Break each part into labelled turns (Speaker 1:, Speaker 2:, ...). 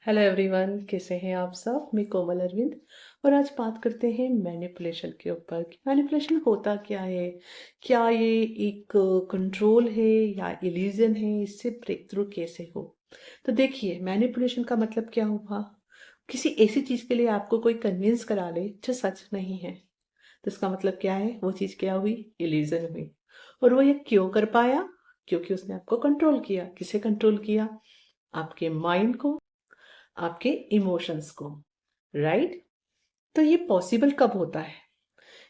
Speaker 1: Hello everyone, कैसे हैं आप सब। मैं कोमल अरविंद और आज बात करते हैं मैनिपुलेशन के ऊपर कि मैनिपुलेशन होता क्या है। क्या ये एक कंट्रोल है या इल्यूजन है, इससे ब्रेक थ्रू कैसे हो। तो देखिए, मैनिपुलेशन का मतलब क्या हुआ। किसी ऐसी चीज़ के लिए आपको कोई कन्विंस करा ले जो सच नहीं है, तो इसका मतलब क्या है, वो चीज़ क्या हुई, इल्यूजन हुई। और वो ये क्यों कर पाया, क्योंकि उसने आपको कंट्रोल किया। किसे कंट्रोल किया? आपके माइंड को, आपके इमोशंस को। राइट। तो ये पॉसिबल कब होता है?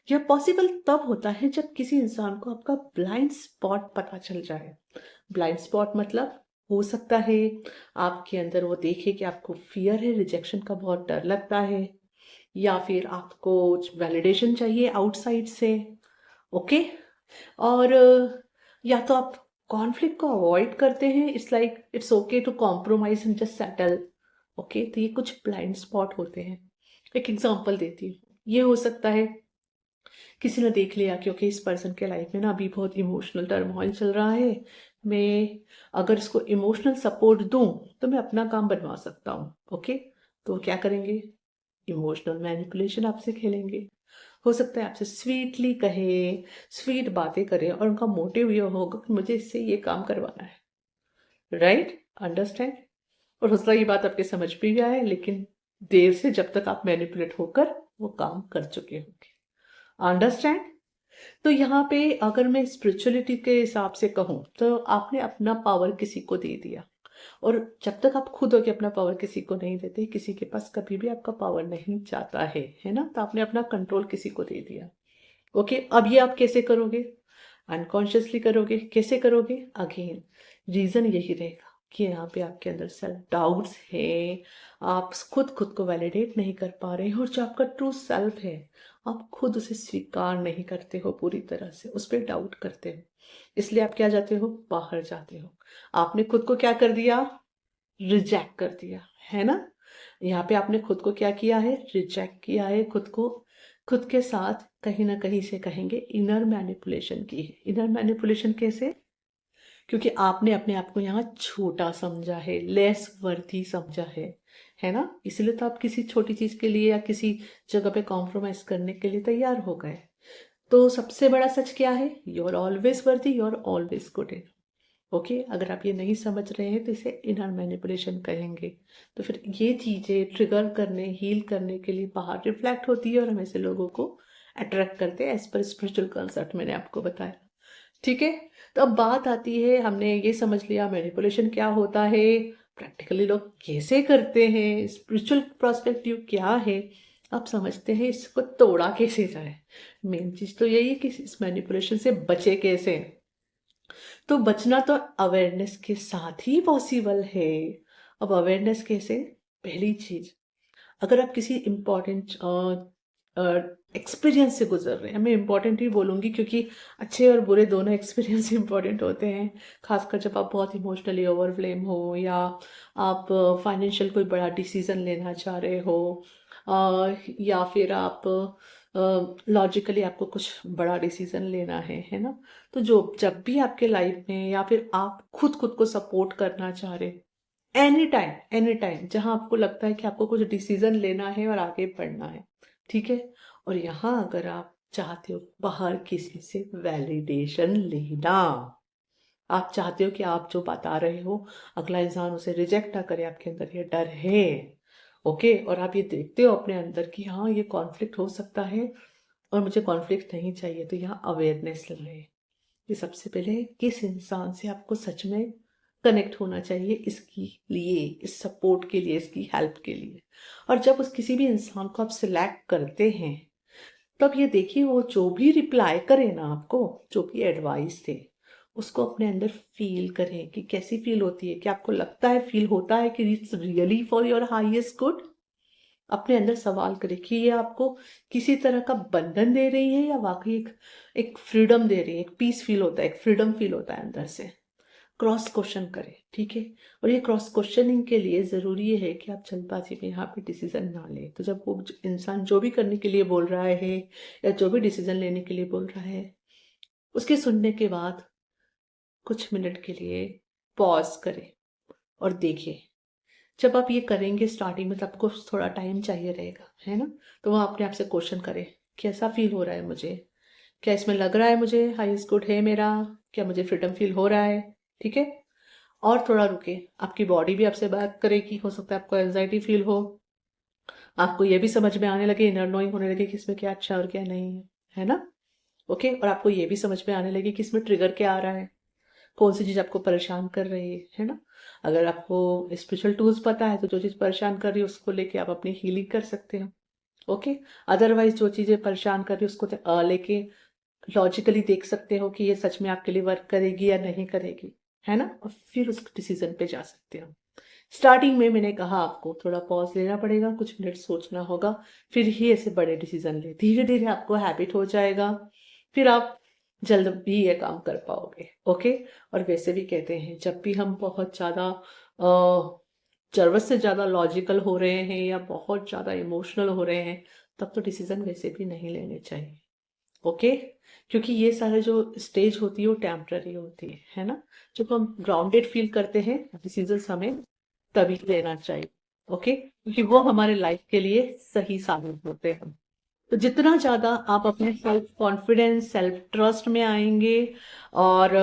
Speaker 1: यह पॉसिबल तब होता है जब किसी इंसान को आपका ब्लाइंड स्पॉट पता चल जाए। ब्लाइंड स्पॉट मतलब हो सकता है आपके अंदर वो देखे कि आपको फियर है, रिजेक्शन का बहुत डर लगता है, या फिर आपको वैलिडेशन चाहिए आउटसाइड से। ओके। और या तो आप कॉन्फ्लिक्ट को अवॉइड करते हैं। It's like it's okay to compromise and just settle. Okay, तो ये कुछ ब्लाइंड स्पॉट होते हैं। एक एग्जांपल देती हूँ। ये हो सकता है किसी ने देख लिया क्योंकि इस पर्सन के लाइफ में ना अभी बहुत इमोशनल टर्मोइल चल रहा है। मैं अगर इसको इमोशनल सपोर्ट दूं तो मैं अपना काम बनवा सकता हूँ। ओके, तो क्या करेंगे? इमोशनल मैनिपुलेशन आपसे खेलेंगे। हो सकता है आपसे स्वीटली कहे, स्वीट बातें करे, और उनका मोटिव ये होगा कि मुझे इससे ये काम करवाना है। Right, understand. और हो सकता है ये बात आपके समझ भी आए, लेकिन देर से, जब तक आप मैनिपुलेट होकर वो काम कर चुके होंगे। अंडरस्टैंड। तो यहाँ पे अगर मैं स्पिरिचुअलिटी के हिसाब से कहूँ तो आपने अपना पावर किसी को दे दिया, और जब तक आप खुद होके अपना पावर किसी को नहीं देते, किसी के पास कभी भी आपका पावर नहीं जाता है ना। तो आपने अपना कंट्रोल किसी को दे दिया। ओके, अब ये आप कैसे करोगे? अनकॉन्शियसली करोगे। कैसे करोगे? अगेन रीजन यही रहेगा कि यहाँ पे आपके अंदर सेल्फ डाउट्स है। आप खुद खुद को वैलिडेट नहीं कर पा रहे हो, और जो आपका ट्रू सेल्फ है आप खुद उसे स्वीकार नहीं करते हो पूरी तरह से, उस पर डाउट करते हो। इसलिए आप क्या जाते हो, बाहर जाते हो। आपने खुद को क्या कर दिया, रिजेक्ट कर दिया, है ना। यहाँ पे आपने खुद को क्या किया है, रिजेक्ट किया है खुद को। खुद के साथ कहीं ना कहीं से कहेंगे इनर मैनिपुलेशन की है। इनर मैनिपुलेशन कैसे? क्योंकि आपने अपने आप को यहाँ छोटा समझा है, लेस वर्थी समझा है ना। इसलिए तो आप किसी छोटी चीज के लिए या किसी जगह पे कॉम्प्रोमाइज करने के लिए तैयार हो गए। तो सबसे बड़ा सच क्या है, you are always worthy, you are always good. Okay, अगर आप ये नहीं समझ रहे हैं तो इसे इनर मैनिपुलेशन कहेंगे। तो फिर ये चीज़ें ट्रिगर करने, हील करने के लिए बाहर रिफ्लेक्ट होती है और हम ऐसे लोगों को अट्रैक्ट करते हैं, एज पर स्पिरिचुअल कंसेप्ट मैंने आपको बताया। ठीक है। तो अब बात आती है, हमने ये समझ लिया मैनिपुलेशन क्या होता है, प्रैक्टिकली लोग कैसे करते हैं, स्पिरिचुअल पर्सपेक्टिव क्या है। अब समझते हैं इसको तोड़ा कैसे जाए। मेन चीज़ तो यही है कि इस मैनिपुलेशन से बचे कैसे। तो बचना तो अवेयरनेस के साथ ही पॉसिबल है। अब अवेयरनेस कैसे? पहली चीज, अगर आप किसी इम्पोर्टेंट एक्सपीरियंस से गुजर रहे हैं, मैं इम्पोर्टेंट ही बोलूँगी क्योंकि अच्छे और बुरे दोनों एक्सपीरियंस इम्पोर्टेंट होते हैं। खासकर जब आप बहुत इमोशनली ओवरव्लेम हो, या आप फाइनेंशियल कोई बड़ा डिसीजन लेना चाह रहे हो, या फिर आप लॉजिकली आपको कुछ बड़ा डिसीजन लेना है ना। तो जो जब भी आपके लाइफ में, या फिर आप खुद खुद को सपोर्ट करना चाह रहे, एनी टाइम जहां आपको लगता है कि आपको कुछ डिसीजन लेना है और आगे बढ़ना है, ठीक है। और यहाँ अगर आप चाहते हो बाहर किसी से वैलिडेशन लेना, आप चाहते हो कि आप जो बता रहे हो अगला इंसान उसे रिजेक्ट ना करे, आपके अंदर ये डर है। ओके, और आप ये देखते हो अपने अंदर कि हाँ ये कॉन्फ्लिक्ट हो सकता है और मुझे कॉन्फ्लिक्ट नहीं चाहिए, तो यहाँ अवेयरनेस रहे कि सबसे पहले किस इंसान से आपको सच में कनेक्ट होना चाहिए, इसकी लिए, इस सपोर्ट के लिए, इसकी हेल्प के लिए। और जब उस किसी भी इंसान को आप सिलेक्ट करते हैं, तब ये देखिए वो जो भी रिप्लाई करे ना आपको, जो भी एडवाइस दे, उसको अपने अंदर फील करें कि कैसी फील होती है। कि आपको लगता है, फील होता है कि it's really for your highest good. अपने अंदर सवाल करें कि ये आपको किसी तरह का बंधन दे रही है या वाकई एक एक फ्रीडम दे रही है। एक पीस फील होता है, एक फ्रीडम फील होता है अंदर से। क्रॉस क्वेश्चन करें, ठीक है। और ये क्रॉस क्वेश्चनिंग के लिए ज़रूरी ये है कि आप जल्दबाजी में यहाँ पे डिसीजन ना लें। तो जब वो इंसान जो भी करने के लिए बोल रहा है या जो भी डिसीजन लेने के लिए बोल रहा है, उसके सुनने के बाद कुछ मिनट के लिए पॉज करें और देखिए जब आप ये करेंगे स्टार्टिंग में तो आपको थोड़ा टाइम चाहिए रहेगा, है ना? तो वहाँ अपने आप से क्वेश्चन करें, कैसा फील हो रहा है मुझे? क्या इसमें लग रहा है मुझे हाईएस्ट गुड है मेरा? क्या मुझे फ्रीडम फील हो रहा है? ठीक है? और थोड़ा रुके, आपकी बॉडी भी आपसे बात करेगी, हो सकता है आपको एंजाइटी फील हो, आपको ये भी समझ में आने लगे, इनर नोइंग होने लगे कि इसमें क्या अच्छा और क्या नहीं है ना? ओके, और आपको ये भी समझ में आने लगे कि इसमें ट्रिगर क्या आ रहा है, कौन सी चीज़ आपको परेशान कर रही है ना? अगर आपको स्पिरिचुअल टूल्स पता है तो जो चीज़ परेशान कर रही है उसको लेके आप अपनी हीलिंग कर सकते हो। ओके, अदरवाइज जो चीज़ें परेशान कर रही है उसको लेके लॉजिकली देख सकते हो कि ये सच में आपके लिए वर्क करेगी या नहीं करेगी, है ना? और फिर उस डिसीजन पे जा सकते हो। स्टार्टिंग में मैंने कहा आपको थोड़ा पॉज लेना पड़ेगा, कुछ मिनट सोचना होगा, फिर ही ऐसे बड़े डिसीजन ले। धीरे धीरे आपको हैबिट हो जाएगा, फिर आप जल्द भी ये काम कर पाओगे। ओके, और वैसे भी कहते हैं जब भी हम बहुत ज़्यादा ज़रूरत से ज़्यादा लॉजिकल हो रहे हैं या बहुत ज़्यादा इमोशनल हो रहे हैं, तब तो डिसीजन वैसे भी नहीं लेने चाहिए। ओके, क्योंकि ये सारे जो स्टेज होती है वो टेम्पररी होती है ना? जब हम ग्राउंडेड फील करते हैं डिसीजन हमें तभी लेना चाहिए। ओके, क्योंकि वो हमारे लाइफ के लिए सही साबित होते हैं। तो जितना ज़्यादा आप अपने सेल्फ कॉन्फिडेंस सेल्फ ट्रस्ट में आएंगे और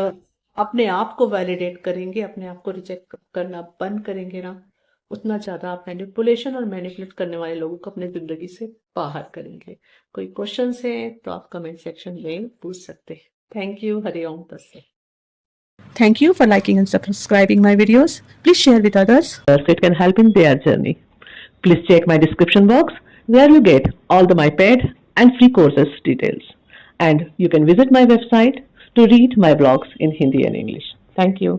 Speaker 1: अपने आप को वैलिडेट करेंगे, अपने आप को रिजेक्ट करना बंद करेंगे ना, उतना ज़्यादा आप मैनिपुलेशन और मैनिपुलेट करने वाले लोगों को अपनी ज़िंदगी से बाहर करेंगे। कोई क्वेश्चंस हैं तो आप कमेंट सेक्शन में पूछ सकते हैं। Thank you. हरि ओम तत्सत।
Speaker 2: Thank you for liking and subscribing my videos. Please share with others.
Speaker 1: It can help in their journey. Please check my description box where you get all the my paid and free courses details. And you can visit my website to read my blogs in Hindi and English. Thank you.